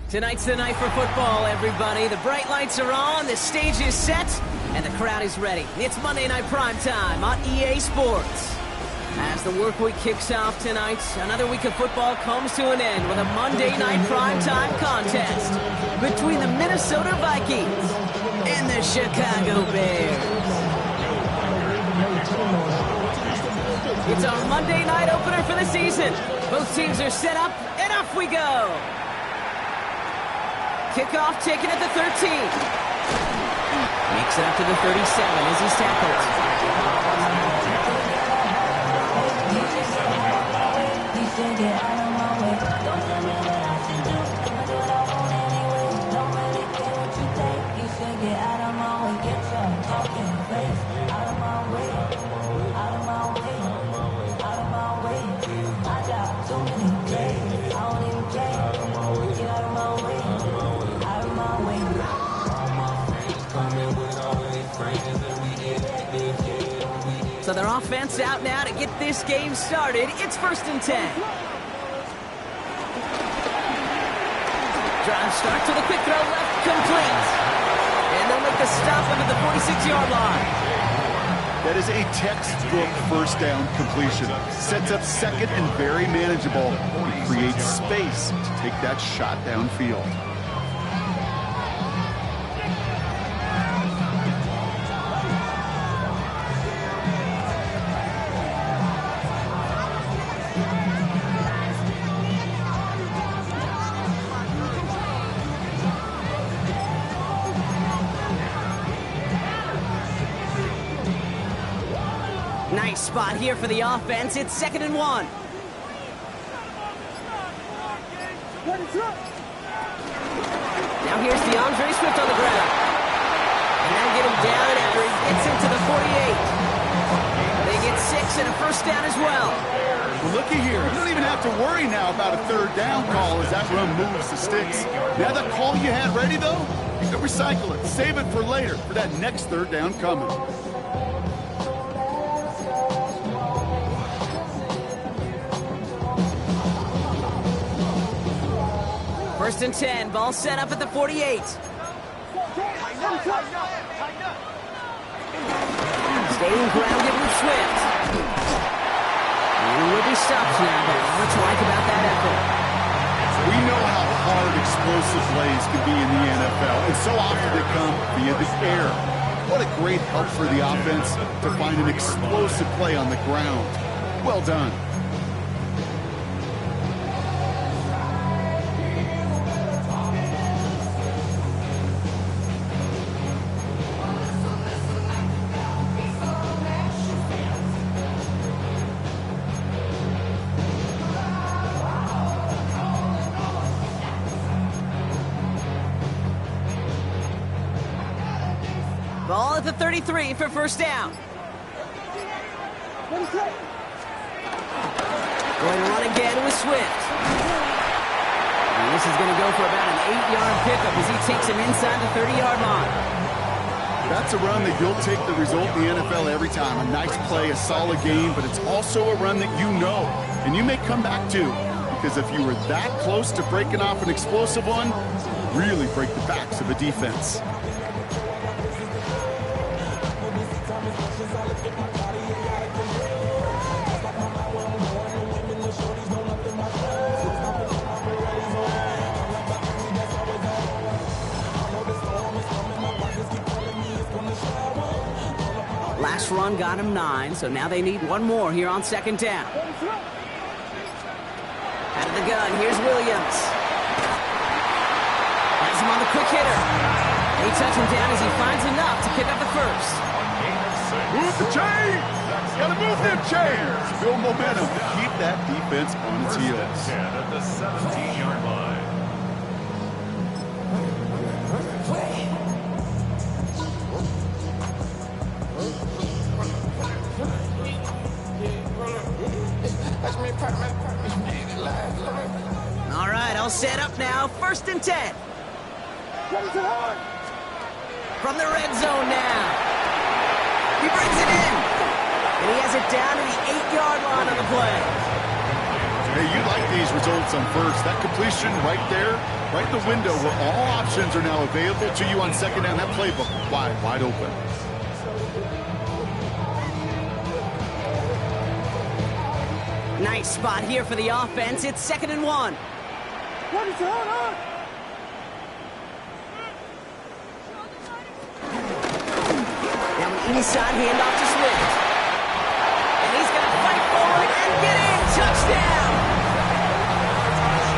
Tonight's the night for football, everybody. The bright lights are on, the stage is set, and the crowd is ready. It's Monday Night Primetime on EA Sports. As the work week kicks off tonight, another week of football comes to an end with a Monday Night Primetime contest between the Minnesota Vikings and the Chicago Bears. It's our Monday night opener for the season. Both teams are set up, and off we go. Kickoff taken at the 13. Makes it up to the 37 as he's tackled. So their offense out now to get this game started. It's 1st and 10. Drive start to the quick throw left, complete. And they'll make the stop under the 46-yard line. That is a textbook first down completion. Sets up second and very manageable. It creates space to take that shot downfield. Nice spot here for the offense. It's 2nd and 1. Now here's DeAndre Swift on the ground. And they'll get him down after he gets into the 48. They get 6 and a first down as well. Well, looky here. You don't even have to worry now about a third down call as that run moves the sticks. Now that call you had ready, though, you can recycle it. Save it for later for that next third down coming. 1st and 10, ball set up at the 48. Staying grounded with Swift. He will be stopped now, but what you like about that effort? We know how hard explosive plays can be in the NFL, and so often they come via the air. What a great help for the offense to find an explosive play on the ground. Well done. Ball at the 33 for first down. Going to run again with Swift. And this is going to go for about an 8-yard pickup as he takes him inside the 30-yard line. That's a run that you'll take the result in the NFL every time. A nice play, a solid game, but it's also a run that you know, and you may come back to, because if you were that close to breaking off an explosive one, really break the backs of a defense. Last run got him 9, so now they need one more here on 2nd down. Out of the gun, here's Williams. Has him on the quick hitter. They touch him down as he finds enough to pick up the first. Move the chains! Gotta move them chains! Build momentum. Keep that defense on its heels. At the 17-yard line. All right, all set up now. 1st and 10. From the red zone now. He brings it in. And he has it down to the 8-yard line on the play. Hey, you like these results on first. That completion right there, right in the window where all options are now available to you on second down. That playbook wide open. Nice spot here for the offense. It's 2nd and 1. What is going on? Now an inside handoff to Swift. And he's going to fight for it and get in. Touchdown!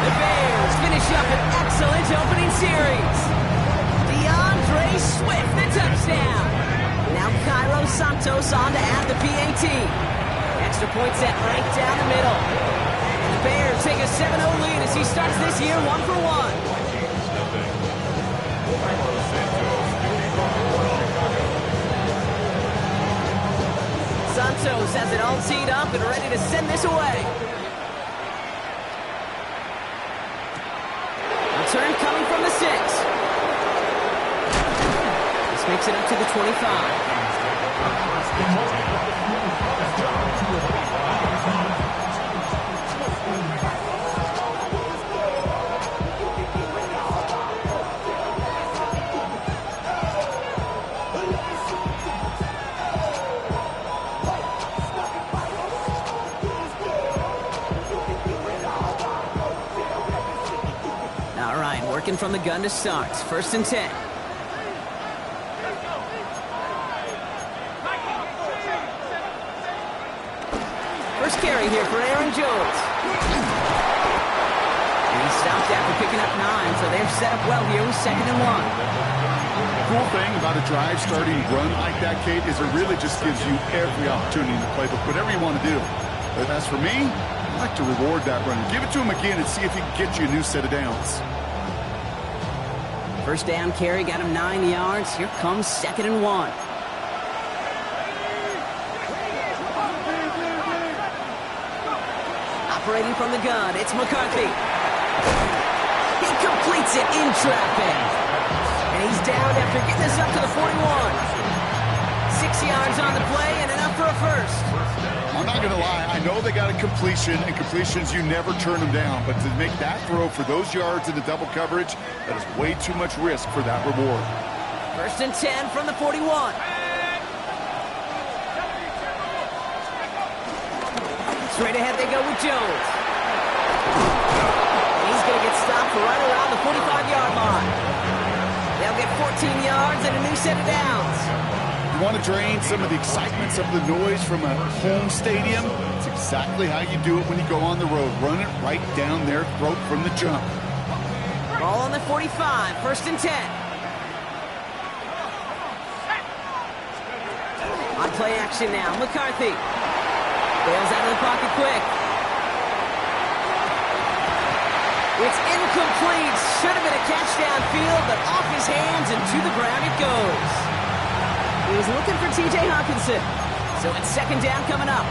The Bears finish up an excellent opening series. DeAndre Swift, the touchdown. Now Cairo Santos on to add the PAT. Extra point set right down the middle. The Bears take a 7-0 lead as he starts this year 1-for-1. Santos has it all teed up and ready to send this away. Return coming from the 6. This makes it up to the 25. All right, working from the gun to start. 1st and 10. First carry here for Aaron Jones. And he stopped after picking up 9, so they're set up well here with 2nd and 1. Cool thing about a drive starting run like that, Kate, is it really just gives you every opportunity in the playbook, whatever you want to do. But as for me, I like to reward that runner. Give it to him again and see if he can get you a new set of downs. First down carry got him 9 yards. Here comes 2nd and 1. Operating from the gun, it's McCarthy. He completes it in traffic. And he's down after getting this up to the 41. 6 yards on the play and enough for a first. I'm not going to lie. I know they got a completion, and completions, you never turn them down. But to make that throw for those yards in the double coverage, that is way too much risk for that reward. 1st and 10 from the 41. Straight ahead they go with Jones. He's going to get stopped right around the 45-yard line. They'll get 14 yards and a new set of downs. You want to drain some of the excitement, some of the noise from a home stadium? It's exactly how you do it when you go on the road. Run it right down their throat from the jump. Ball on the 45, 1st and 10. On play action now, McCarthy. Bails out of the pocket quick. It's incomplete. Should have been a catch downfield, but off his hands and to the ground it goes. He was looking for T.J. Hawkinson. So it's 2nd down coming up.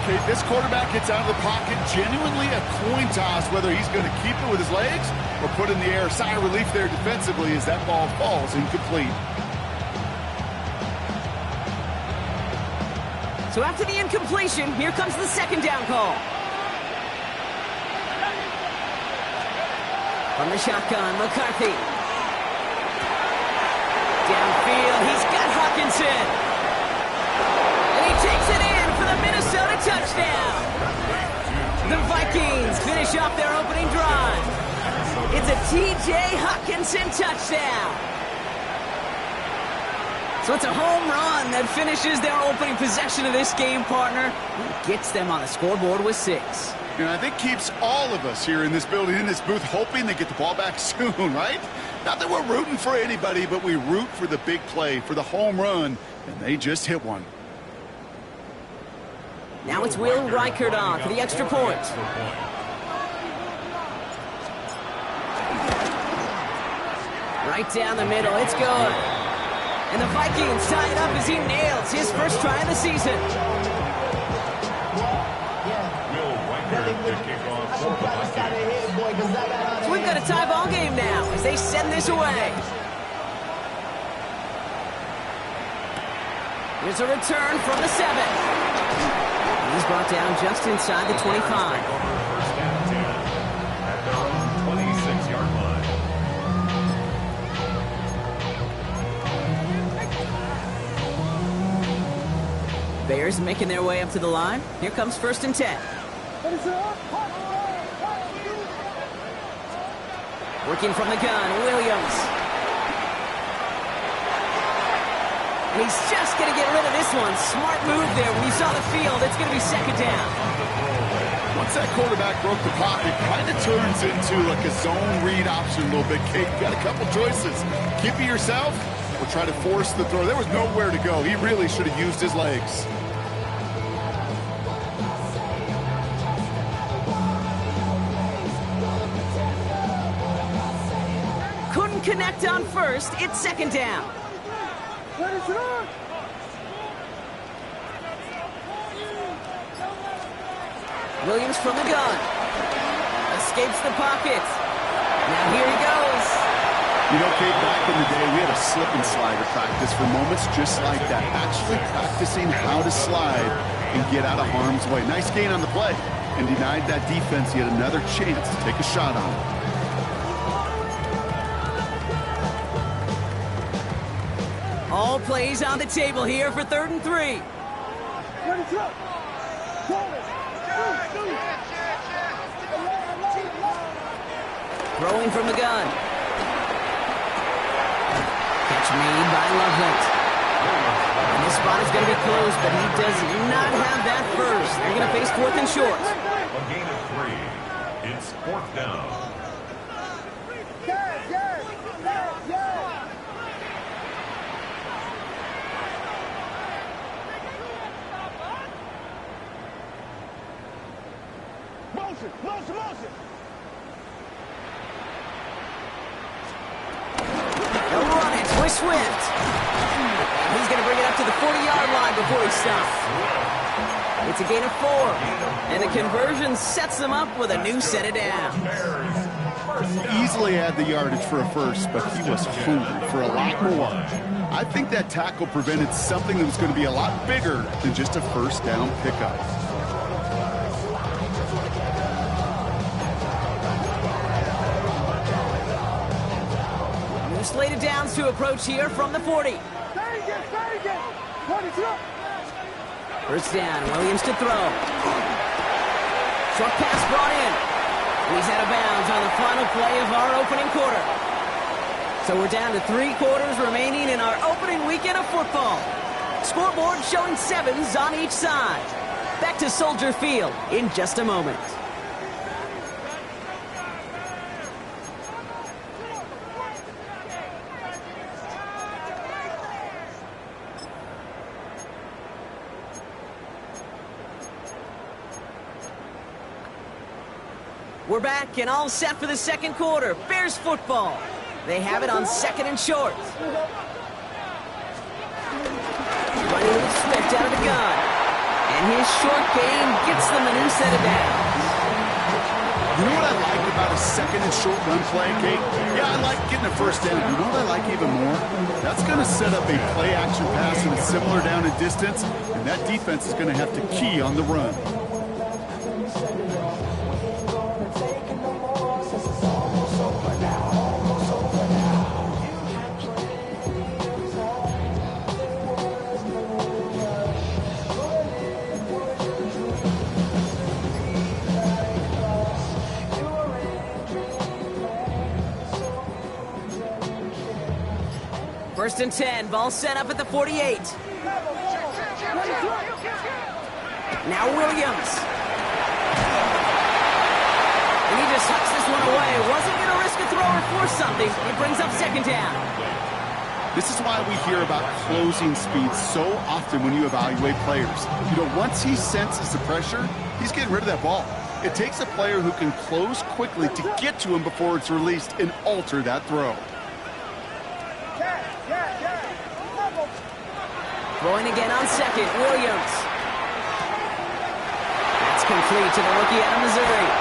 Okay, this quarterback gets out of the pocket. Genuinely a coin toss whether he's going to keep it with his legs or put in the air. Sigh of relief there defensively as that ball falls incomplete. So after the incompletion, here comes the 2nd down call. From the shotgun, McCarthy. Downfield, he's got Hawkinson. And he takes it in for the Minnesota touchdown. The Vikings finish off their opening drive. It's a T.J. Hawkinson touchdown. So it's a home run that finishes their opening possession of this game, partner. It gets them on the scoreboard with 6. And I think keeps all of us here in this building, in this booth, hoping they get the ball back soon, right? Not that we're rooting for anybody, but we root for the big play, for the home run, and they just hit one. Now it's Will Reichert on for the extra point. Right down the middle, it's good. And the Vikings tie it up as he nails his first try of the season. So we've got a tie ball game now as they send this away. Here's a return from the 7. He's brought down just inside the 25. First and 10 at their own 26-yard line. Bears making their way up to the line. Here comes first and 10. Working from the gun, Williams. And he's just going to get rid of this one. Smart move there. When you saw the field, it's going to be second down. Once that quarterback broke the pocket, kind of turns into like a zone read option a little bit. Kate, you got a couple choices. Keep it yourself or try to force the throw. There was nowhere to go. He really should have used his legs. Couldn't connect on first. It's second down. Williams from the gun. Escapes the pocket. Now here he goes. You know, Kate, back in the day, we had a slip and slider practice for moments just like that. Actually practicing how to slide and get out of harm's way. Nice gain on the play. And denied that defense yet another chance to take a shot on it. All plays on the table here for 3rd and 3. Throwing from the gun. Catch made by Loveland. And this spot is going to be closed, but he does not have that first. They're going to face 4th and short. A gain of 3. It's 4th down. They'll run it with Swift. And he's going to bring it up to the 40-yard line before he stops. It's a gain of 4. And the conversion sets them up with a new set of downs. Easily had the yardage for a first, but he was hungry for a lot more. I think that tackle prevented something that was going to be a lot bigger than just a first down pickup. New slated downs to approach here from the 40. First down, Williams to throw. Short pass brought in. And he's out of bounds on the final play of our opening quarter. So we're down to 3 quarters remaining in our opening weekend of football. Scoreboard showing 7s on each side. Back to Soldier Field in just a moment. We're back and all set for the second quarter. Bears football. They have it on 2nd and short. Running with Swift out of the gun. And his short game gets them a new set of downs. You know what I like about a 2nd and short run play, Kate? Yeah, I like getting a first down. You know what I like even more? That's going to set up a play-action pass in a similar down and distance, and that defense is going to have to key on the run. First and 10, ball set up at the 48. Now Williams. And he just hucks this one away. Wasn't going to risk a throw or force something. It brings up second down. This is why we hear about closing speed so often when you evaluate players. You know, once he senses the pressure, he's getting rid of that ball. It takes a player who can close quickly to get to him before it's released and alter that throw. Throwing again on 2nd, Williams. That's complete to the rookie out of Missouri.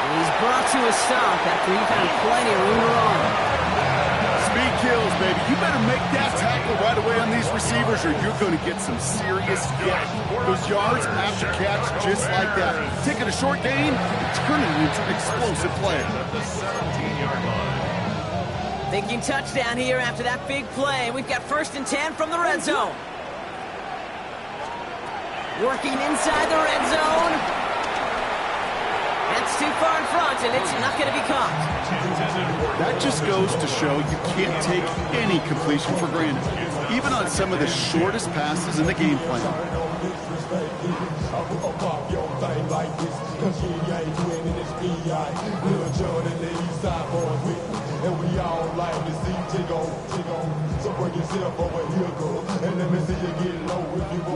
And he's brought to a stop after he found plenty of room to run. Speed kills, baby. You better make that tackle tackle right away on these receivers or you're going to get some serious yak. Those yards after catch just like that. Taking a short gain and turning it into an explosive play. At the 17-yard line. Thinking touchdown here after that big play. We've got 1st and 10 from the red zone. Working inside the red zone. That's too far in front, and it's not going to be caught. That just goes to show you can't take any completion for granted, even on some of the shortest passes in the game plan.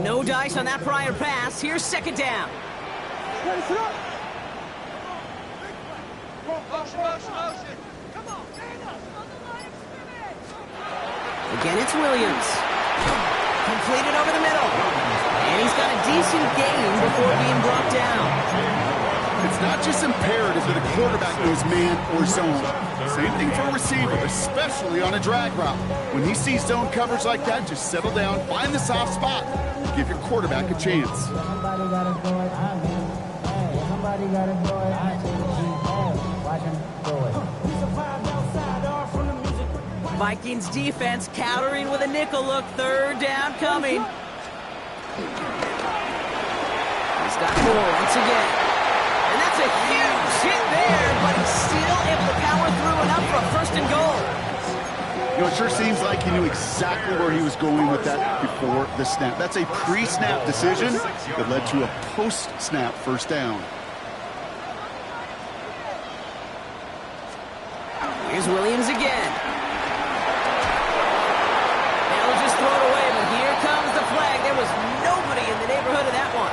No dice on that prior pass. Here's 2nd down. Again, it's Williams. Completed over the middle. And he's got a decent gain before being brought down. It's not just imperative that a quarterback knows man or zone. Same thing for a receiver, especially on a drag route. When he sees zone coverage like that, just settle down, find the soft spot, and give your quarterback a chance. Somebody gotta throw it. Somebody gotta throw it. Watch him throw it. Vikings defense countering with a nickel look. 3rd down coming. He's got 4 once again. And that's a huge hit there, but he's still able to power through enough for a 1st and goal. You know, it sure seems like he knew exactly where he was going with that before the snap. That's a pre-snap decision that led to a post-snap 1st down. Here's Williams again. They'll just throw it away, but here comes the flag. There was nobody in the neighborhood of that one.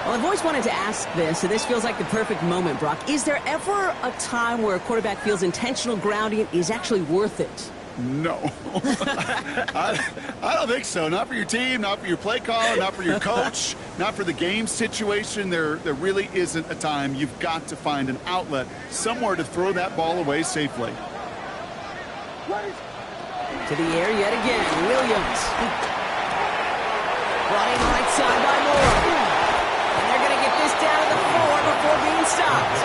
Well, I've always wanted to ask this, so this feels like the perfect moment, Brock. Is there ever a time where a quarterback feels intentional grounding is actually worth it? No. I don't think so. Not for your team, not for your play caller, not for your coach, not for the game situation. There really isn't a time. You've got to find an outlet, somewhere to throw that ball away safely. To the air yet again, Williams. Brought in right side by Moore. And they're going to get this down to the 4 before being stopped.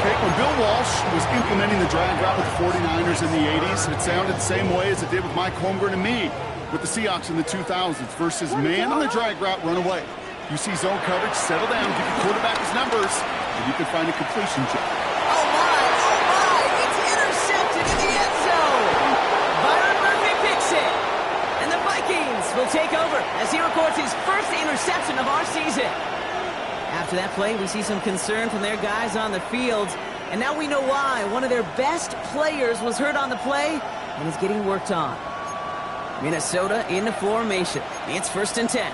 When Bill Walsh was implementing the drag route with the 49ers in the 80s, it sounded the same way as it did with Mike Holmgren and me with the Seahawks in the 2000s versus man on the drag route, run away. You see zone coverage, settle down, give your quarterback his numbers, and you can find a completion check. Oh my, it's intercepted in the end zone. Byron Murphy picks it. And the Vikings will take over as he records his 1st interception of our season. After that play, we see some concern from their guys on the field. And now we know why. One of their best players was hurt on the play and is getting worked on. Minnesota in the formation. It's 1st and 10.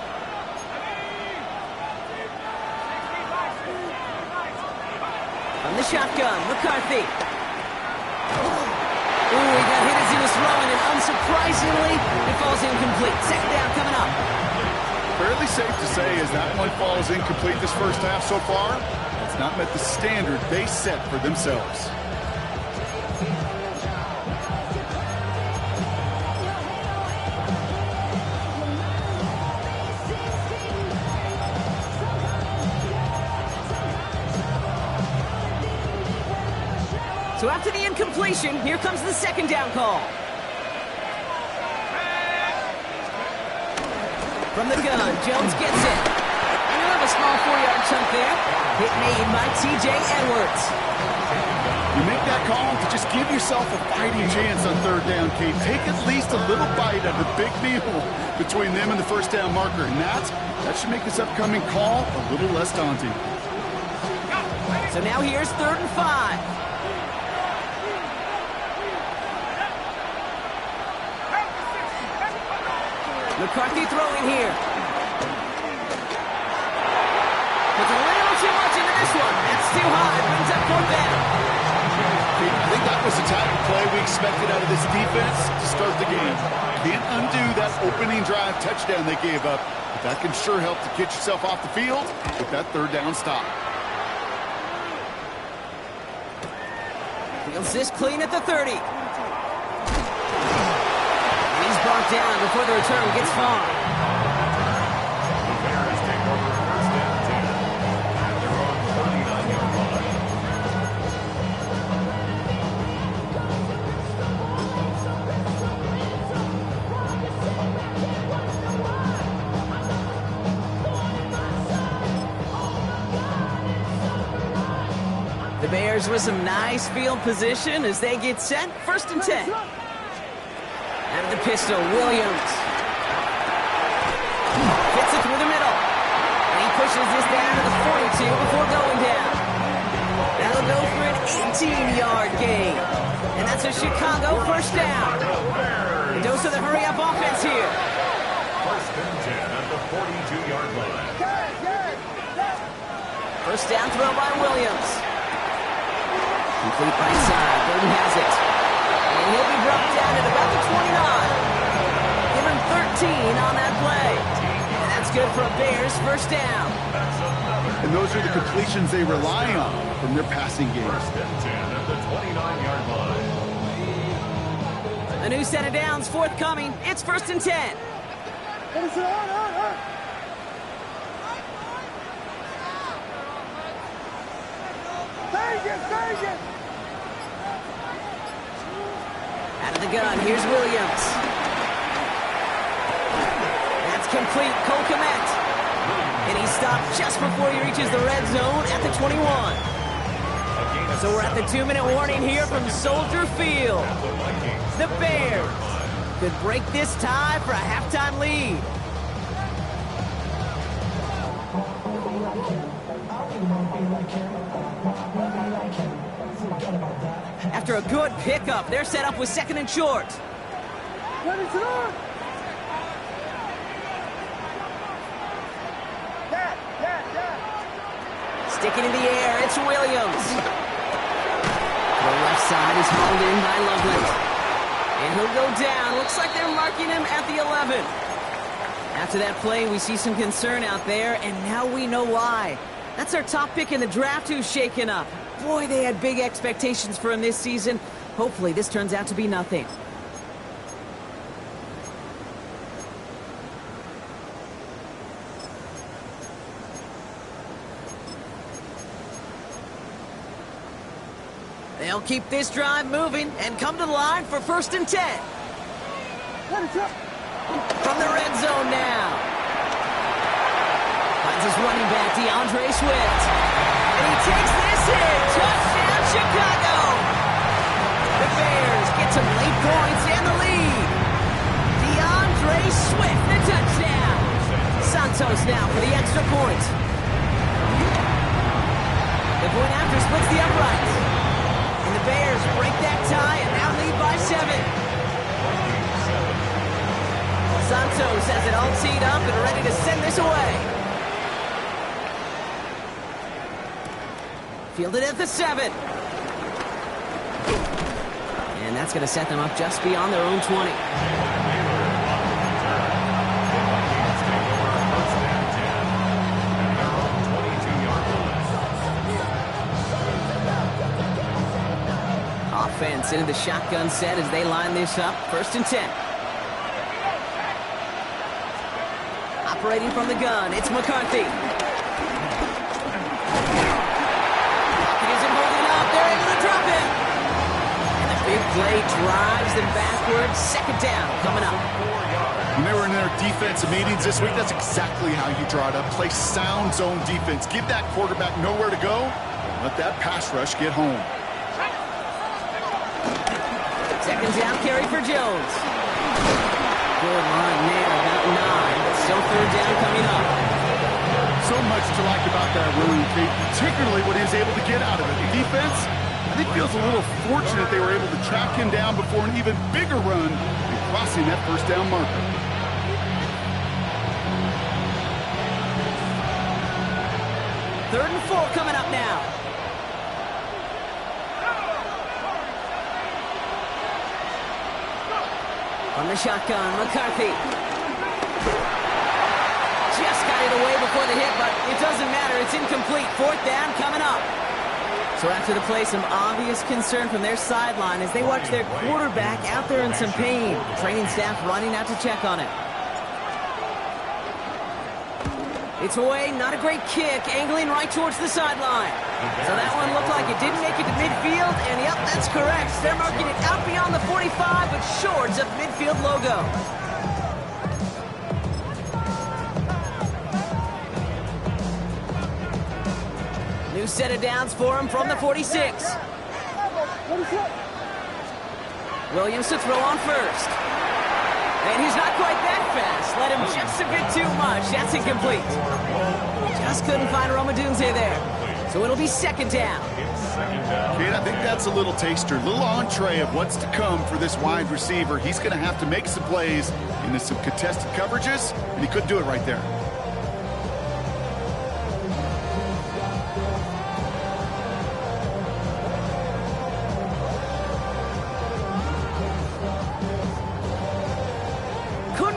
From the shotgun, McCarthy. Ooh, he got hit as he was throwing, and unsurprisingly, it falls incomplete. 2nd down coming up. Fairly safe to say as that one falls incomplete this 1st half so far, it's not met the standard they set for themselves. So after the incompletion, here comes the 2nd down call. From the gun, Jones gets it. And you'll have a small 4-yard chunk there. Hit made by T.J. Edwards. You make that call to just give yourself a fighting chance on 3rd down, Kate. Take at least a little bite out of the big meal between them and the 1st down marker. And that should make this upcoming call a little less daunting. So now here's 3rd and 5. McCarthy throwing here. Puts a little too much into this one. That's too high. Brings up 4th down. I think that was the type of play we expected out of this defense to start the game. Can't undo that opening drive touchdown they gave up, but that can sure help to get yourself off the field with that 3rd down stop. Feels this clean at the 30. He's brought brought down before the return gets far. The Bears take over first and 10 at their own 39-yard line. The Bears with some nice field position as they get set. First and 10. Out of the pistol, Williams. Gets it through the middle. And he pushes this down to the 42 before going down. That'll go for an 18-yard gain. And that's a Chicago first down. A dose of the hurry-up offense here. First and 10 at the 42-yard line. First down throw by Williams. Complete right side. Burton has it. And he'll be brought down at about the 29. Give him 13 on that play. And that's good for a Bears first down. And those are the completions they rely on from their passing game. First and 10 at the 29-yard line. A new set of downs forthcoming. It's first and 10. Out of the gun, here's Williams. That's complete, Cole Kmet. And he stopped just before he reaches the red zone at the 21. So we're at the 2-minute warning here from Soldier Field. The Bears could break this tie for a halftime lead. After a good pickup, they're set up with second and short. Sticking in the air, it's Williams. The left side is hauled in by Loveland. And he'll go down. Looks like they're marking him at the 11. After that play, we see some concern out there, and now we know why. That's our top pick in the draft who's shaken up. Boy, they had big expectations for him this season. Hopefully, this turns out to be nothing. They'll keep this drive moving and come to the line for first and 10. From the red zone now. Finds his running back, DeAndre Swift. And he takes this in. Touchdown, Chicago. The Bears get some late points and the lead. DeAndre Swift, the touchdown. Santos now for the extra point. The point after splits the uprights. And the Bears break that tie and now lead by 7. Santos has it all teed up and ready to send this away. Fielded at the 7. And that's going to set them up just beyond their own 20. Offense into the shotgun set as they line this up. First and 10. Operating from the gun, it's McCarthy. They're able to drop him. And the big play drives them backwards. Second down coming up. When they were in their defensive meetings this week, that's exactly how you draw it up. Play sound zone defense. Give that quarterback nowhere to go. Let that pass rush get home. Second down carry for Jones. Good line there, about 9. Still third down coming up. So much to like about that running game, particularly what he was able to get out of it. The defense, I think, feels a little fortunate they were able to track him down before an even bigger run and crossing that first down marker. Third and 4 coming up now. From the shotgun, McCarthy. Just got it away before the hit, but it doesn't matter. It's incomplete. Fourth down coming up. So after the play, some obvious concern from their sideline as they watch their quarterback out there in some pain. Training staff running out to check on it. It's away, not a great kick, angling right towards the sideline. So that one looked like it didn't make it to midfield, and yep, that's correct. They're marking it out beyond the 45, but short of midfield logo. New set of downs for him from the 46. Williams to throw on first. And he's not quite that fast. Let him just a bit too much. That's incomplete. Just couldn't find Romadunze there. So it'll be second down. Kate, I think that's a little taster, a little entree of what's to come for this wide receiver. He's going to have to make some plays into some contested coverages, and he couldn't do it right there.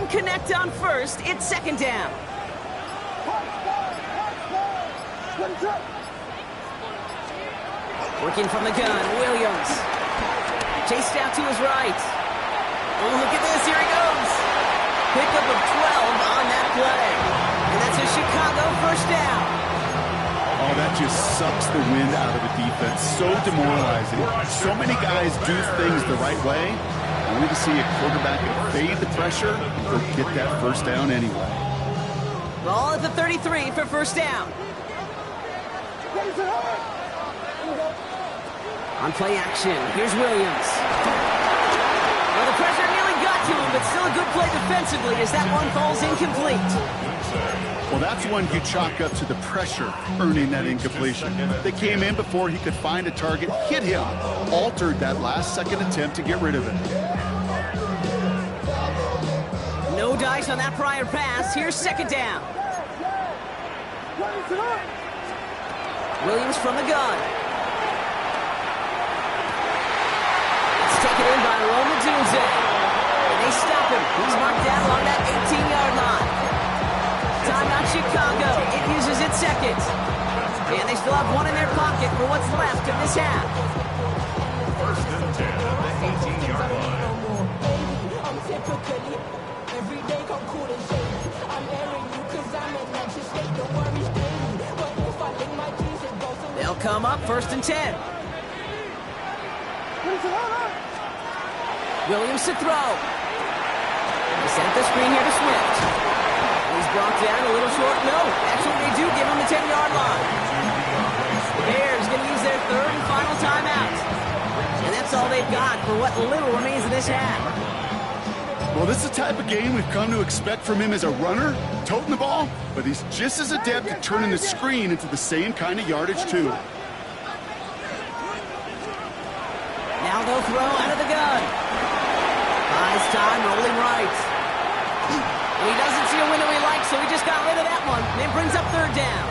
Connect on first, it's second down. Working from the gun, Williams. Chased out to his right. Oh, look at this, here he goes. Pickup of 12 on that play. And that's a Chicago first down. Oh, that just sucks the wind out of the defense. So demoralizing. So many guys do things the right way. Only to see a quarterback evade the pressure and go get that first down anyway. Ball at the 33 for first down. On play action, here's Williams. Well, the pressure nearly got to him, but still a good play defensively as that one falls incomplete. Well, that's one you chalk up to the pressure earning that incompletion. They came in before he could find a target, hit him, altered that last-second attempt to get rid of it. No dice on that prior pass. Here's second down. Williams from the gun. It's taken in by Romadunze. And they stop him. He's marked down along that 18-yard line. Timeout Chicago. It uses its second. And they still have one in their pocket for what's left of this half. First and 10 at the 18-yard line. They'll come up first and 10. Williams to throw. They set the screen here to Swift. He's brought down a little short. No, actually they do give him the 10-yard line. Bears going to use their third and final timeout. And that's all they've got for what little remains of this half. Well, this is the type of game we've come to expect from him as a runner, toting the ball, but he's just as adept at turning the screen into the same kind of yardage, too. Now they'll throw out of the gun. Buys time, rolling right. And he doesn't see a window he likes, so he just got rid of that one. And it brings up third down.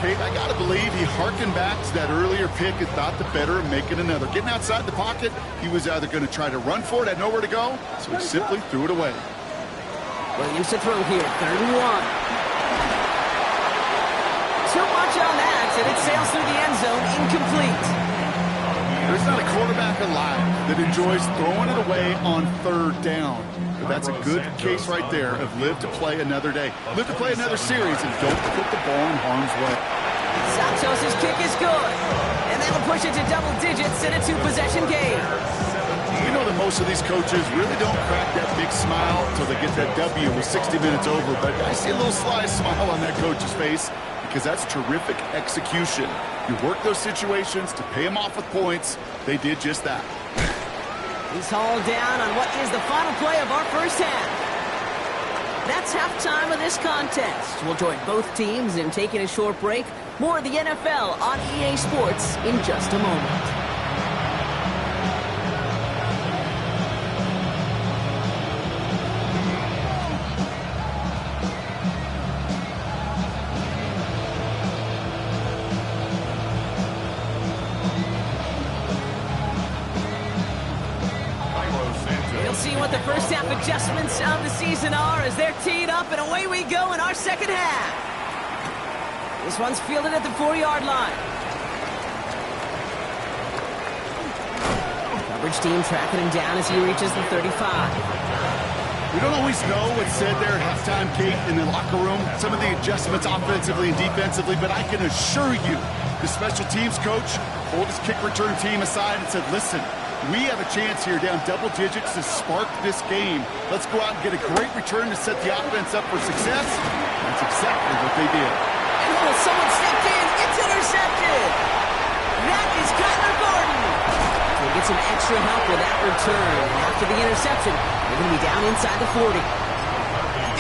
Kate, I got to believe he harkened back to that earlier pick and thought the better of making another. Getting outside the pocket, he was either going to try to run for it, had nowhere to go, so he simply threw it away. Williams to throw here, third and 1. Too much on that, and it sails through the end zone, incomplete. There's not a quarterback alive that enjoys throwing it away on third down. But that's a good case right there of live to play another day. Live to play another series and don't put the ball in harm's way. Santos' kick is good. And that'll push it to double digits in a two-possession game. You know that most of these coaches really don't crack that big smile until they get that W with 60 minutes over. But I see a little sly smile on that coach's face because that's terrific execution. You work those situations to pay them off with points. They did just that. He's hauled down on what is the final play of our first half. That's halftime of this contest. We'll join both teams in taking a short break. More of the NFL on EA Sports in just a moment. See what the first half adjustments of the season are as they're teed up, and away we go in our second half. This one's fielded at the 4-yard line. Coverage team tracking him down as he reaches the 35. We don't always know what's said there at halftime, Kate, in the locker room. Some of the adjustments offensively and defensively, but I can assure you, the special teams coach pulled his kick return team aside and said, listen, we have a chance here down double digits to spark this game. Let's go out and get a great return to set the offense up for success. That's exactly what they did. Oh, someone stepped in. It's intercepted. That is Kyler Gordon. We'll get some extra help with that return. After the interception, they're going to be down inside the 40.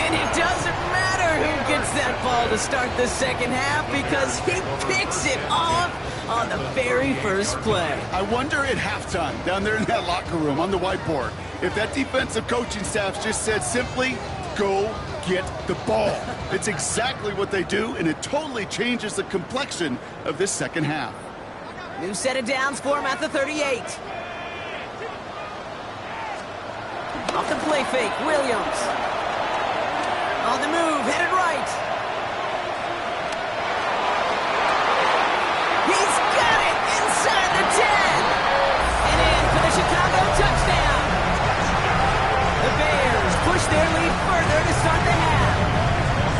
And it doesn't matter who gets that ball to start the second half because he picks it off on the very first play. I wonder at halftime, down there in that locker room on the whiteboard, if that defensive coaching staff just said simply, go get the ball. It's exactly what they do, and it totally changes the complexion of this second half. New set of downs for him at the 38. Off the play fake, Williams. On the move, headed right. He's got it inside the 10. And in for the Chicago touchdown. The Bears push their lead further to start the half.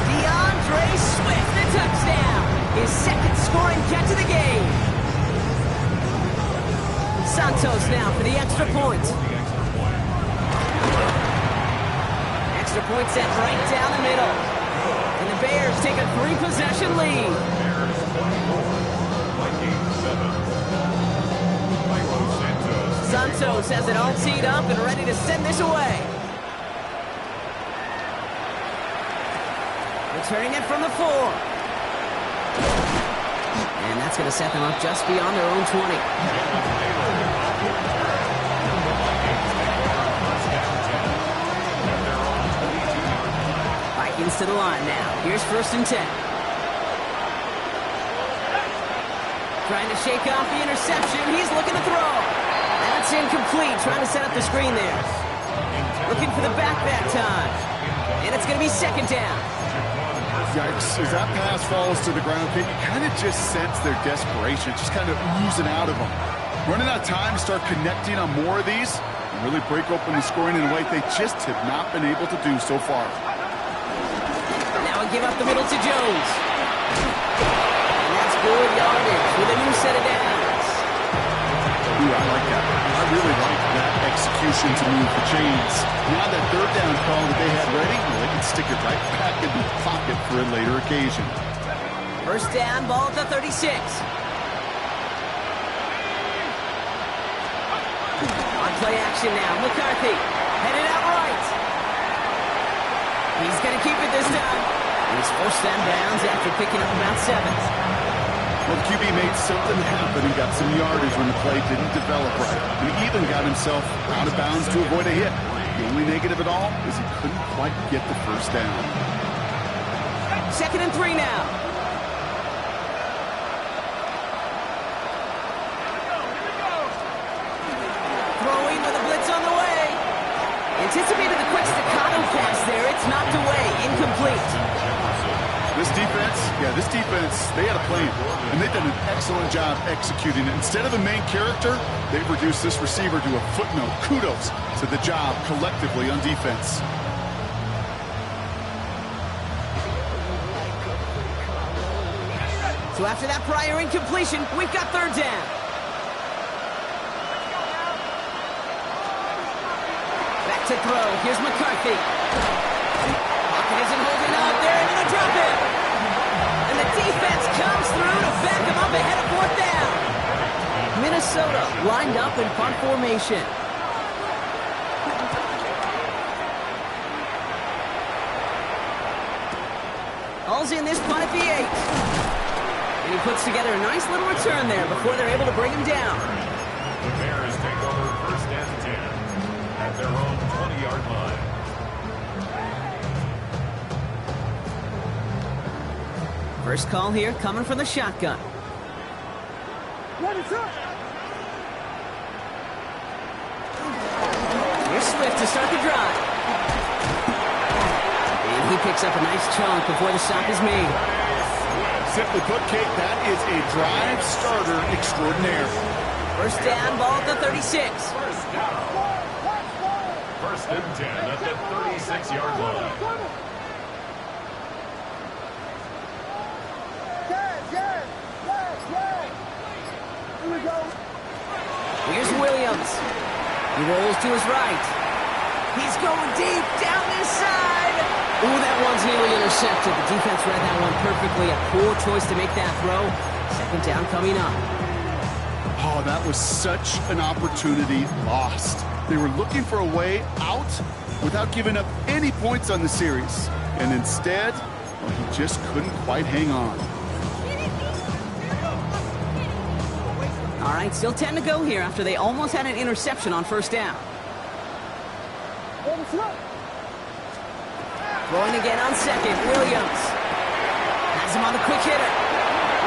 DeAndre Swift, the touchdown. His second scoring catch of the game. Santos now for the extra point. Extra point set right down the middle. And the Bears take a 3-possession lead. Santos has it all teed up and ready to send this away. Returning it from the 4. And that's going to set them up just beyond their own 20. Vikings to the line now. Here's 1st and 10. Trying to shake off the interception. He's looking to throw. That's incomplete. Trying to set up the screen there. Looking for the back that time. And it's going to be 2nd down. Yikes, as that pass falls to the ground, you kind of just sense their desperation, just kind of oozing out of them. Running out of time to start connecting on more of these and really break open the scoring in a way they just have not been able to do so far. Now give up the middle to Jones. And that's good yardage with a new set of downs. Ooh, I like that. I really like that execution to move the chains. Now that 3rd down call that they had ready, well, they can stick it right back in the pocket for a later occasion. 1st down, ball at the 36. On play action now, McCarthy headed out right. He's going to keep it this time. He's 1st down Browns after picking up about 7. Well, the QB made something happen and got some yardage when the play didn't develop right. He even got himself out of bounds to avoid a hit. The only negative at all is he couldn't quite get the 1st down. 2nd and 3 now. Throwing with a blitz on the way. Anticipated the quick staccato pass there. It's knocked away. Incomplete. This defense, they had a plan, and they've done an excellent job executing it. Instead of a main character, they've reduced this receiver to a footnote. Kudos to the job collectively on defense. So after that prior incompletion, we've got 3rd down. Back to throw. Here's McCarthy. Pocket isn't holding up. They're into the drop it. And the defense comes through to back him up ahead of 4th down. Minnesota lined up in punt formation. All's in this punt at the 8. And he puts together a nice little return there before they're able to bring him down. The Bears take over 1st and 10 at their own 20-yard line. First call here coming from the shotgun. Ready, set. Here's Swift to start the drive. And he picks up a nice chunk before the stop is made. Simply put, Kate, that is a drive starter extraordinaire. 1st down, ball at the 36. First and 10 at the 36-yard line. Here we go. Here's Williams. He rolls to his right. He's going deep down this side. Ooh, that one's nearly intercepted. The defense read that one perfectly. A poor choice to make that throw. Second down coming up. Oh, that was such an opportunity lost. They were looking for a way out without giving up any points on the series. And instead, well, he just couldn't quite hang on. All right, still 10 to go here after they almost had an interception on first down. Throwing again on second, Williams. Has him on the quick hitter.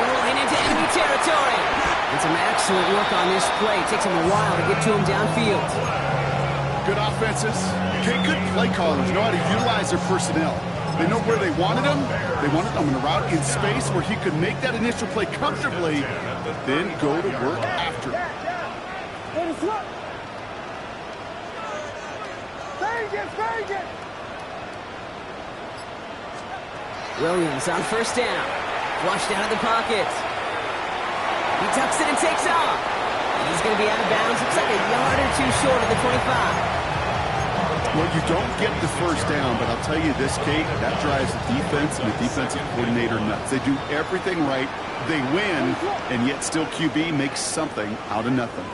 Rolling into enemy territory. And some excellent work on this play. It takes him a while to get to him downfield. Good offenses. Okay, good play callers know how to utilize their personnel. They know where they wanted him. They wanted him in a route in space where he could make that initial play comfortably, then go to work after. Williams on first down. Flushed out of the pocket. He tucks it and takes off. He's going to be out of bounds. Looks like a yard or two short of the 25. Well, you don't get the first down, but I'll tell you this, Kate, that drives the defense and the defensive coordinator nuts. They do everything right, they win, and yet still QB makes something out of nothing.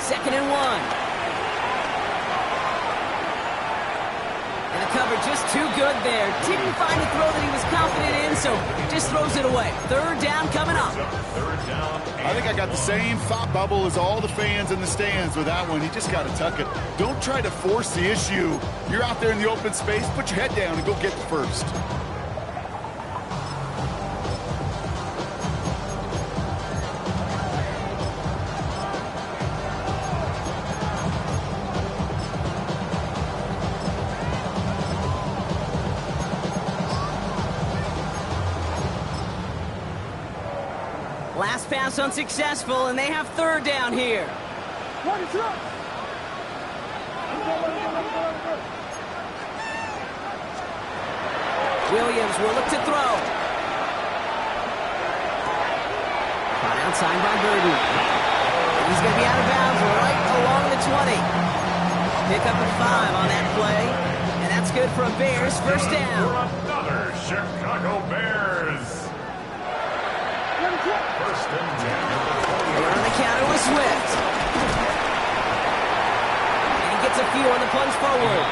Second and 1. And the cover just too good there. Didn't find a throw that he was confident in, so just throws it away. Third down coming up. I think I got the same thought bubble as all the fans in the stands with that one. You just got to tuck it. Don't try to force the issue. You're out there in the open space. Put your head down and go get the first. Last pass unsuccessful, and they have third down here. Williams will look to throw. Caught outside by Burden. He's going to be out of bounds right along the 20. Pick up a 5 on that play, and that's good for a Bears first down. Another Chicago Bears. First and 10. They're on the counter with Swift. And he gets a few on the plunge forward.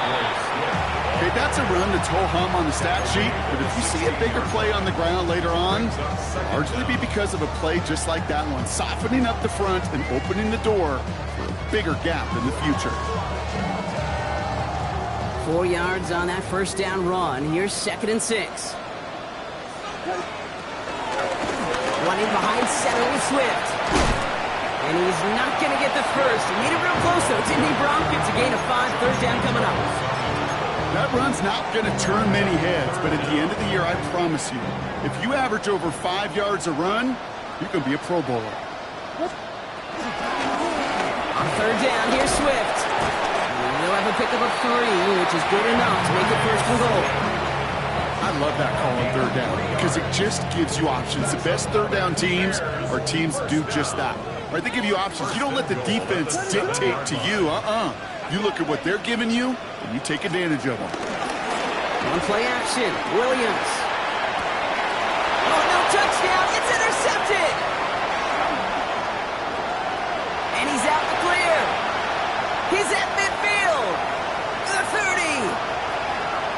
Okay, that's a run that's ho-hum on the stat sheet, but if you see a bigger play on the ground later on, largely be because of a play just like that one, softening up the front and opening the door for a bigger gap in the future. 4 yards on that first down run. Here's second and 6. Running behind center with Swift. And he's not going to get the first. He made it real close, though, didn't he, Bronk? It's a gain of 5, third down coming up. That run's not going to turn many heads, but at the end of the year, I promise you, if you average over 5 yards a run, you can be a Pro Bowler. On third down, here's Swift. And he'll have a pickup of 3, which is good enough to make it first and goal. I love that call on third down because it just gives you options. The best third down teams are teams that do just that. Right? They give you options. You don't let the defense dictate to you. You look at what they're giving you, and you take advantage of them. On play action, Williams. Oh, no touchdown. It's intercepted. And he's out the clear. He's at midfield. The 30.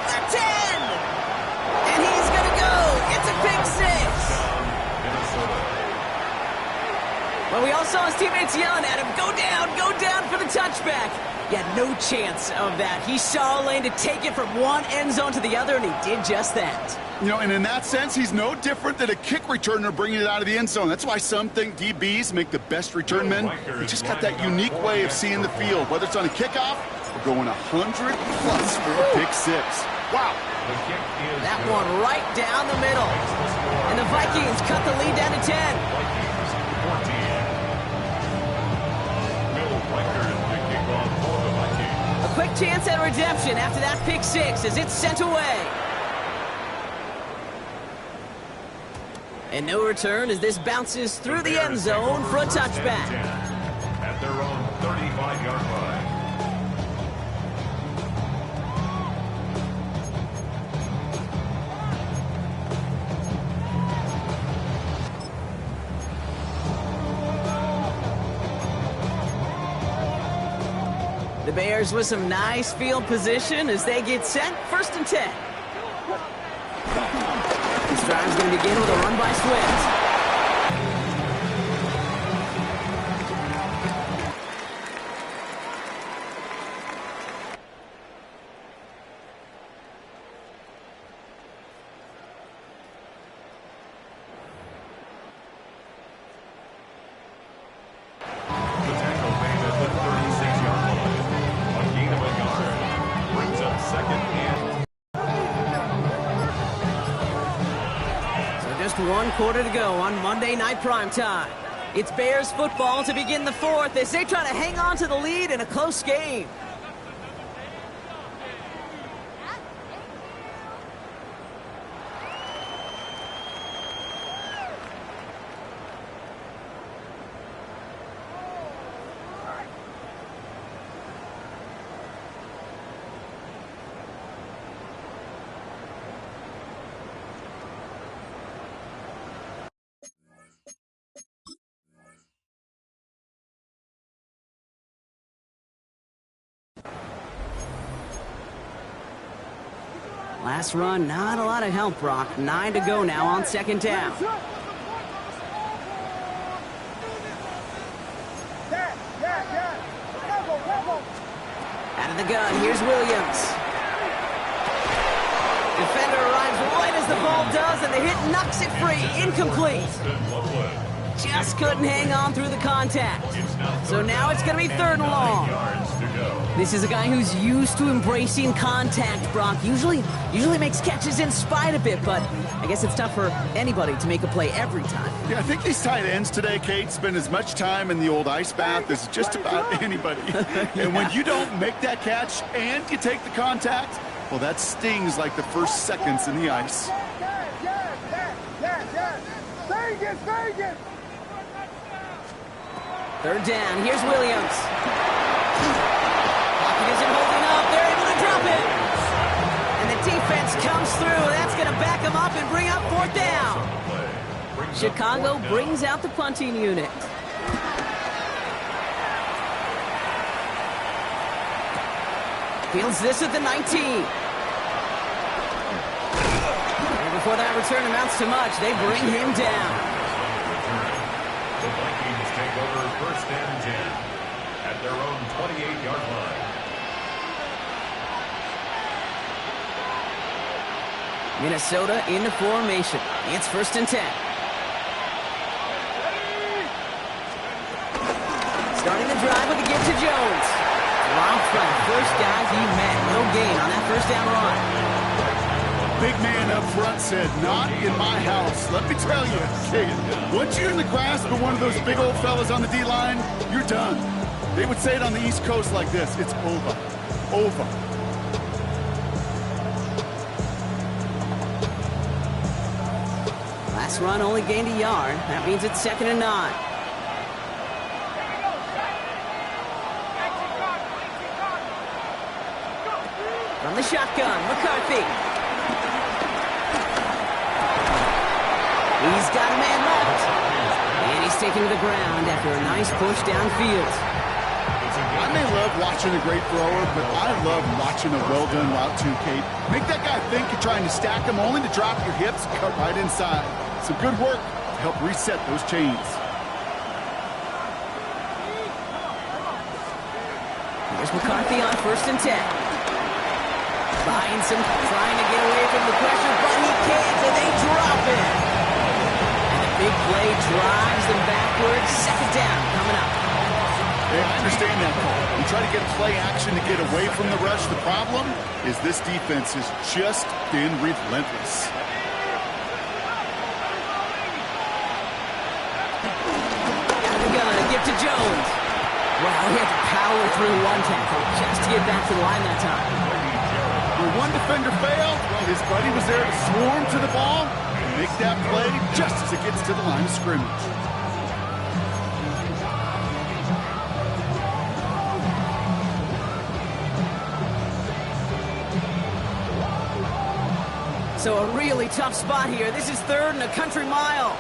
The 10. And he's going to go. It's a pick 6. Well, we all saw his teammates yelling at him, go down for the touchback. He had no chance of that. He saw a lane to take it from one end zone to the other, and he did just that. You know, and in that sense, he's no different than a kick returner bringing it out of the end zone. That's why some think DBs make the best return men. They just got that unique way of seeing the field, whether it's on a kickoff or going 100+ for a pick 6. Wow. The kick is That good. one right down the middle. And the Vikings cut the lead down to 10. Vikings 14. Bill Riker is the kickoff for the Vikings. A quick chance at redemption after that pick six as it's sent away. And no return as this bounces through the end zone for a touchback. At their own 35-yard line. The Bears with some nice field position as they get set. 1st and 10. This drive's going to begin with a run by Swift. The tackle made at the 36-yard line. A gain of a yard. Brings up 2nd and... So just 1 quarter to go on Monday Night Primetime. It's Bears football to begin the 4th as they try to hang on to the lead in a close game. Last run, not a lot of help, Brock. 9 to go now on 2nd down. Out of the gun, here's Williams. Defender arrives right as the ball does, and the hit knocks it free. Incomplete. Just couldn't hang on through the contact. So now it's going to be 3rd and long. This is a guy who's used to embracing contact, Brock. Usually makes catches in spite of it, but I guess it's tough for anybody to make a play every time. Yeah, I think these tight ends today, Kate, spend as much time in the old ice bath as just about anybody. And when you don't make that catch and you take the contact, well, that stings like the first seconds in the ice. Vegas! 3rd down, here's Williams. Pocket isn't holding up, they're able to drop it. And the defense comes through, that's going to back them up and bring up 4th down. Chicago brings out the punting unit. Fields this at the 19. And before that return amounts to much, they bring him down. The Vikings take over 1st and 10 at their own 28-yard line. Minnesota into formation. It's 1st and 10. Starting the drive with a give to Jones. Dropped by the first guy he met. No gain on that 1st down run. Big man up front said, not in my house. Let me tell you, Kate, once you're in the grasp of one of those big old fellas on the D-line, you're done. They would say it on the East Coast like this, it's over. Over. Last run only gained a yard. That means it's 2nd and 9. From the shotgun, McCarthy. He's got a man left. And he's taken to the ground after a nice push downfield. I may love watching a great thrower, but I love watching a well-done route too, Kate. Make that guy think you're trying to stack him only to drop your hips, cut right inside. Some good work to help reset those chains. Here's McCarthy on 1st and 10. Finds him trying to get away from the pressure, but he can't, and they drop it. And the big play drives them backwards. 2nd down coming up. I understand that call. You try to get play action to get away from the rush. The problem is this defense has just been relentless. Out of the gun, give to Jones. Wow, he had to power through one tackle just to get back to the line that time. Where one defender failed, well, his buddy was there to swarm to the ball and make that play just as it gets to the line of scrimmage. So a really tough spot here. This is 3rd and a country mile.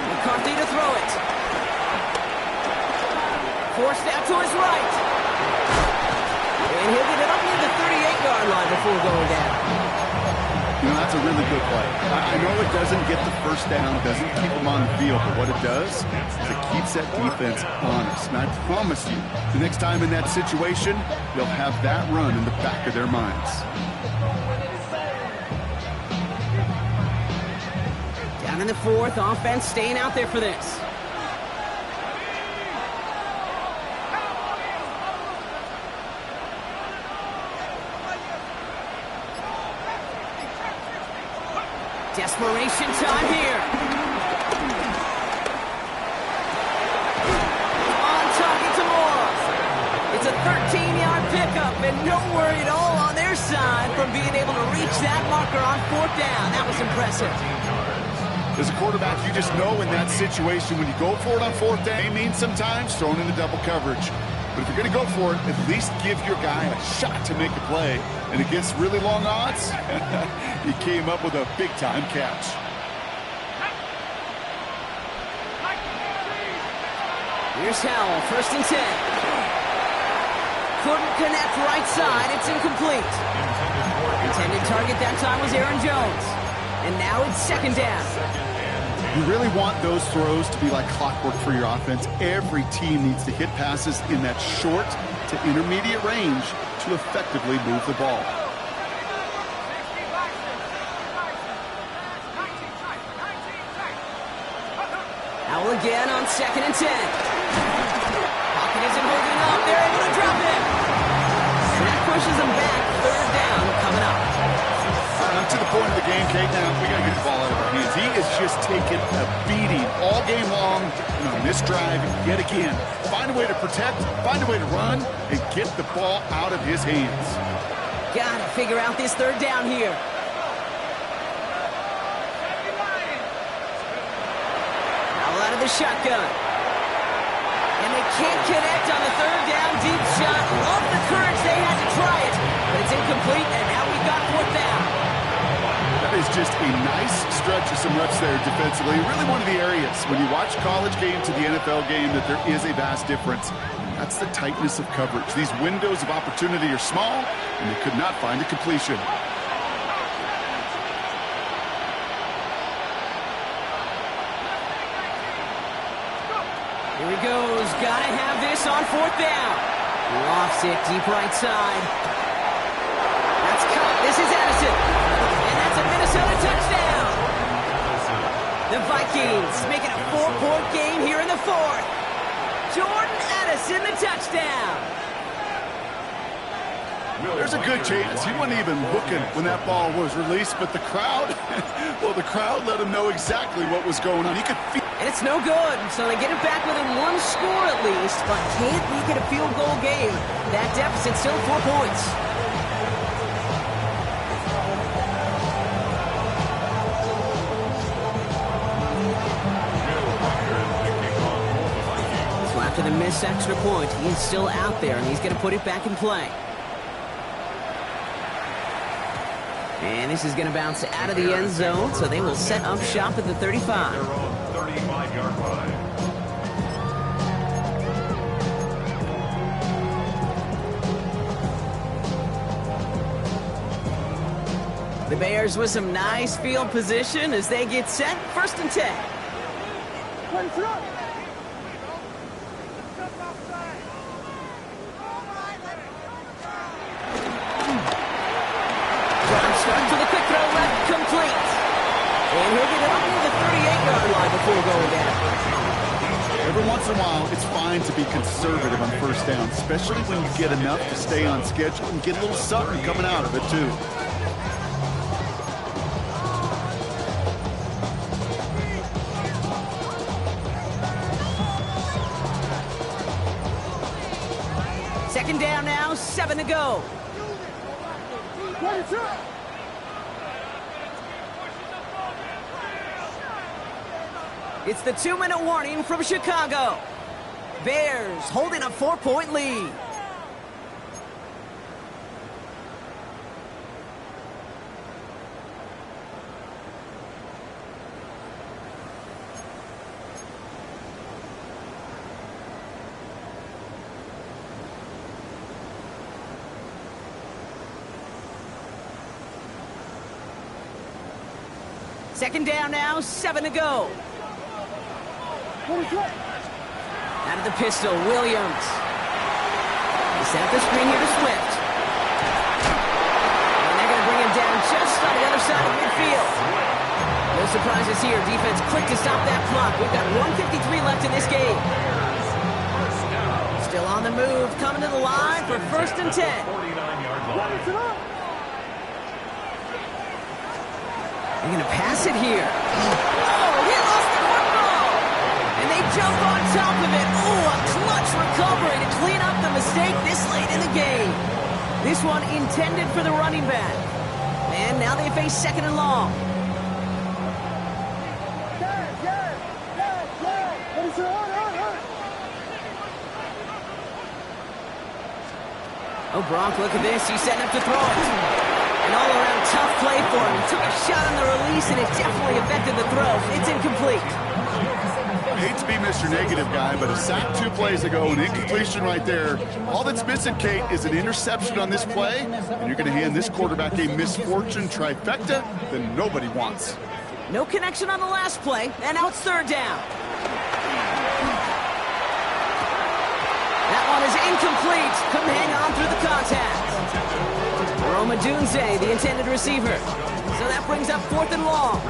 McCarthy to throw it. Forced out to his right. And he'll get it up near the 38-yard line before going down. You know, that's a really good play. I know it doesn't get the first down, doesn't keep them on the field, but what it does is it keeps that defense honest. And I promise you, the next time in that situation, they'll have that run in the back of their minds. Down in the 4th, offense staying out there for this. Desperation time here. On target to Moore. It's a 13-yard pickup, and no worry at all on their side from being able to reach that marker on 4th down. That was impressive. As a quarterback, you just know in that situation when you go for it on 4th down, it means sometimes throwing into double coverage. But if you're going to go for it, at least give your guy a shot to make a play. And against really long odds, he came up with a big-time catch. Here's Howell, 1st and 10. Couldn't connect right side. It's incomplete. Intended target that time was Aaron Jones. And now it's 2nd down. You really want those throws to be like clockwork for your offense. Every team needs to hit passes in that short to intermediate range to effectively move the ball. Howell again on 2nd and 10. Pocket isn't holding up. They're able to drop it. And that pushes them back. 3rd down coming up. To the point of the game, Kate, now we got to get the ball out of our hands. He is just taking a beating all game long. And on this drive, yet again, find a way to protect, find a way to run, and get the ball out of his hands. Got to figure out this 3rd down here. Howell out of the shotgun. And they can't connect on the 3rd down. Deep shot. Love the courage they had to try it. But it's incomplete, and now we've got 4th down. That is just a nice stretch of some reps there defensively. Really one of the areas when you watch college game to the NFL game that there is a vast difference. That's the tightness of coverage. These windows of opportunity are small, and they could not find a completion. Here he goes. Gotta have this on 4th down. Lofts it deep right side. That's caught. This is Addison. And that's a Minnesota touchdown. The Vikings making a 4-point game here in the 4th. Jordan Addison, the touchdown. There's a good chance he wasn't even looking when that ball was released, but the crowd, well, the crowd let him know exactly what was going on. He could feel. And it's no good, so they get it back within 1 score at least, but can't make it a field goal game. That deficit's still 4 points. So after the missed extra point, he's still out there, and he's going to put it back in play. And this is going to bounce out of the end zone, so they will set up shop at the 35. 35-yard line. The Bears with some nice field position as they get set. 1st and 10. once in a while, it's fine to be conservative on first down, especially when you get enough to stay on schedule and get a little something coming out of it, too. Second down now, 7 to go. It's the 2-minute warning from Chicago. Bears holding a 4-point lead. Second down now, 7 to go. Out of the pistol, Williams. He set up the screen here to Swift. And they're going to bring him down just on the other side of midfield. No surprises here. Defense quick to stop that clock. We've got 1:53 left in this game. Still on the move, coming to the line for 1st and 10. 49-yard line. They're going to pass it here. Oh, he lost the football! And they jump on top of it. Oh, a clutch recovery to clean up the mistake this late in the game. This one intended for the running back. And now they face 2nd and long. Oh, Gronk, look at this. He's setting up to throw it. An all-around tough play for him. He took a shot on the release, and it definitely affected the throw. It's incomplete. I hate to be Mr. Negative guy, but a sack 2 plays ago, an incompletion right there. All that's missing, Kate, is an interception on this play, and you're going to hand this quarterback a misfortune trifecta that nobody wants. No connection on the last play, and now it's 3rd down. That one is incomplete. Couldn't hang on through the contact. Roma Dunze, the intended receiver. So that brings up 4th and long.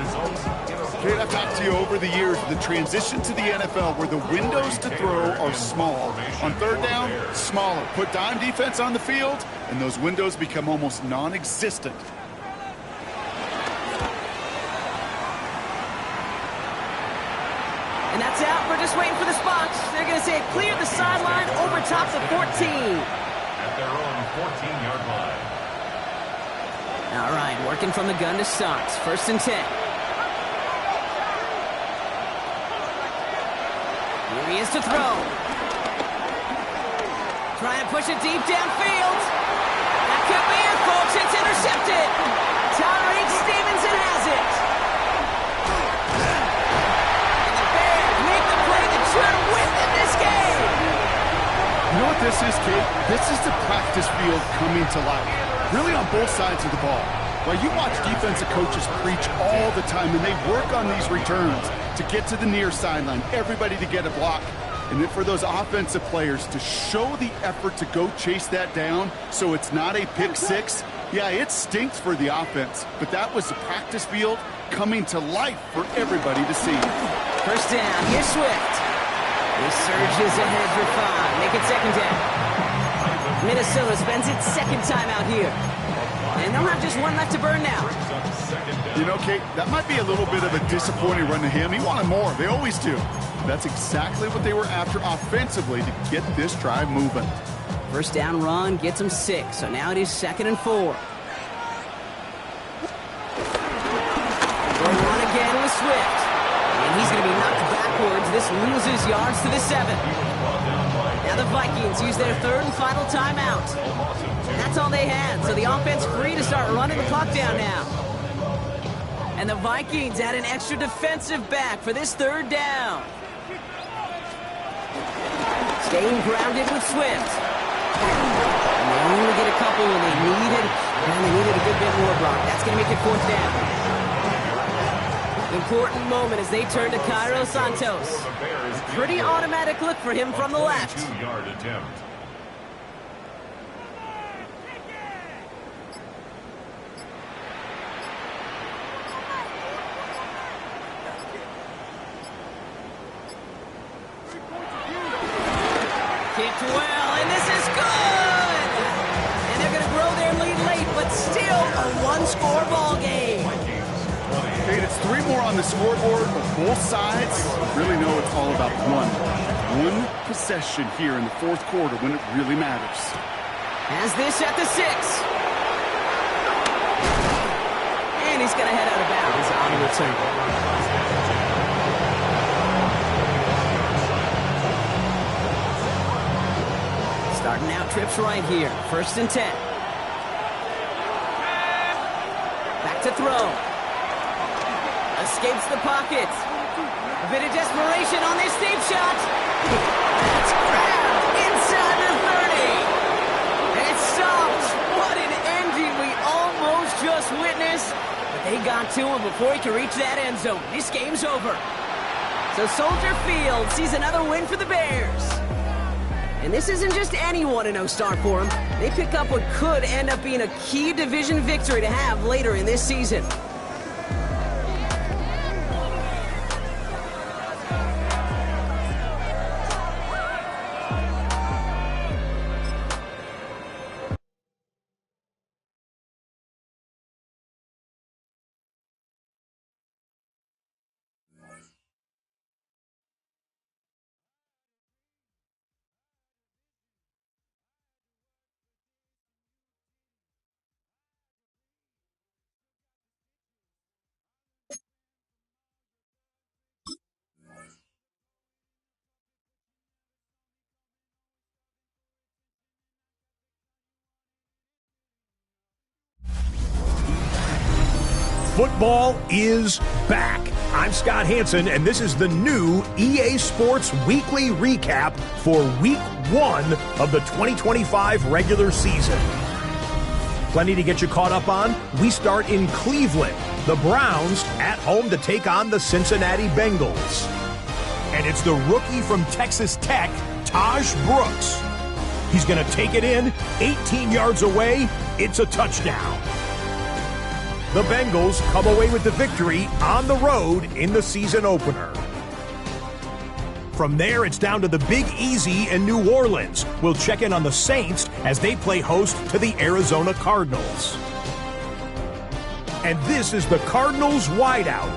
Kate, I've talked to you over the years, the transition to the NFL where the windows to throw are small. On 3rd down, smaller. Put dime defense on the field, and those windows become almost non-existent. And that's out. We're just waiting for the spots. They're going to say it cleared the sideline over top the 14. At their own 14-yard line. All right, working from the gun to start. 1st and 10. Here he is to throw. Trying to push it deep downfield. That could be it, folks. It's intercepted. Tyreek Stevenson has it. And the Bears make the play that should win in this game. You know what this is, Kate? This is the practice field coming to life. Really on both sides of the ball. Well, you watch defensive coaches preach all the time, and they work on these returns to get to the near sideline, everybody to get a block. And then for those offensive players to show the effort to go chase that down so it's not a pick six, yeah, it stinks for the offense. But that was the practice field coming to life for everybody to see. 1st down, here's Swift. He surges ahead for 5. Make it 2nd down. Minnesota spends its 2nd time out here. And they'll have just 1 left to burn now. You know, Kate, that might be a little bit of a disappointing run to him. He wanted more. They always do. That's exactly what they were after offensively to get this drive moving. 1st down run gets him 6. So now it is 2nd and 4. Going on again with Swift. And he's going to be knocked backwards. This loses yards to the 7. Now the Vikings use their 3rd and final timeout. That's all they had, so the offense free to start running the clock down now. And the Vikings add an extra defensive back for this 3rd down. Staying grounded with Swift. And they only get a couple when they needed a good bit more, Brock. That's going to make it 4th down. Important moment as they turn to Cairo Santos. Pretty automatic look for him from the left. 2-yard attempt. and this is good! And they're going to grow their lead late, but still a one-score ball game. Hey, it's 3 more on the scoreboard, but both sides really know it's all about one possession here in the fourth quarter when it really matters. Has this at the 6. And he's going to head out of bounds. He's out of the table. Starting out trips right here. 1st and 10. Back to throw. Escapes the pocket. A bit of desperation on this deep shot. That's grabbed inside the 30. It's stopped. What an ending we almost just witnessed. But they got to him before he could reach that end zone. This game's over. So Soldier Field sees another win for the Bears. And this isn't just any 1-0 start for them. They pick up what could end up being a key division victory to have later in this season. Football is back. I'm Scott Hansen, and this is the new EA Sports Weekly Recap for Week 1 of the 2025 regular season. Plenty to get you caught up on. We start in Cleveland. The Browns at home to take on the Cincinnati Bengals. And it's the rookie from Texas Tech, Taj Brooks. He's going to take it in, 18 yards away. It's a touchdown. The Bengals come away with the victory on the road in the season opener. From there, it's down to the Big Easy in New Orleans. We'll check in on the Saints as they play host to the Arizona Cardinals. And this is the Cardinals wideout.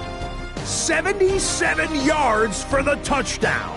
77 yards for the touchdown.